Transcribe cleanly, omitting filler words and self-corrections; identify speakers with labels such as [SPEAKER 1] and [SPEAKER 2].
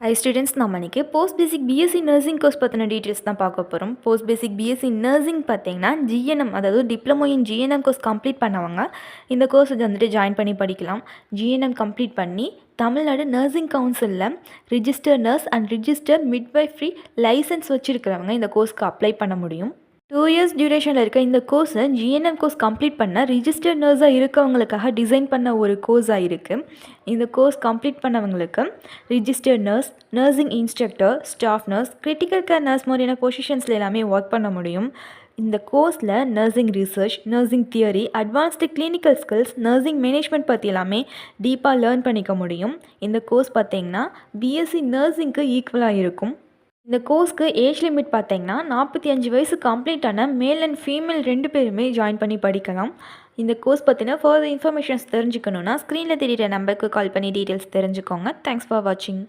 [SPEAKER 1] High students, நம்ம இன்றைக்கி post பேசிக் BSc nursing course பற்றின டீட்டெயில்ஸ் தான் பார்க்க போகிறோம். போஸ்ட் பேசிக் பிஎஸ்சி நர்சிங் பார்த்தீங்கன்னா ஜிஎன்எம், அதாவது diploma in GNM course complete பண்ணவங்க இந்த கோர்ஸ் வந்துட்டு ஜாயின் பண்ணி படிக்கலாம். ஜிஎன்எம் கம்ப்ளீட் பண்ணி தமிழ்நாடு நர்சிங் கவுன்சிலில் register nurse and register midwifery licence வச்சுருக்கிறவங்க இந்த கோர்ஸ்க்கு அப்ளை பண்ண முடியும். 2 இயர்ஸ் டியூரேஷனில் இருக்க இந்த கோர்ஸை ஜிஎன்எம் கோர்ஸ் கம்ப்ளீட் பண்ண ரிஜிஸ்டர்ட் நர்ஸாக இருக்கவங்களுக்காக டிசைன் பண்ண ஒரு கோர்ஸாக இருக்குது. இந்த கோர்ஸ் கம்ப்ளீட் பண்ணவங்களுக்கு registered nurse, nursing instructor, staff nurse, critical care nurse மாதிரியான பொசிஷன்ஸில் எல்லாமே ஒர்க் பண்ண முடியும். இந்த கோர்ஸில் nursing research, nursing theory, advanced clinical skills, nursing management பற்றி எல்லாமே டீப்பாக லேர்ன் பண்ணிக்க முடியும். இந்த கோர்ஸ் பார்த்திங்கன்னா பிஎஸ்சி நர்சிங்க்கு ஈக்குவலாக இருக்கும். இந்த கோர்ஸ்க்கு ஏஜ் லிமிட் பார்த்தீங்கன்னா 45 வயசு கம்ப்ளீட் ஆன மேல் அண்ட் ஃபீமேல் 2 பேருமே ஜாயின் பண்ணி படிக்கலாம். இந்த கோர்ஸ் பற்றின ஃபர்தர் இன்ஃபர்மேஷன்ஸ் தெரிஞ்சுக்கணுன்னா ஸ்க்ரீனில் தெரியிற நம்பருக்கு கால் பண்ணி டீட்டெயில்ஸ் தெரிஞ்சுக்கோங்க. தேங்க்ஸ் ஃபார் வாட்சிங்.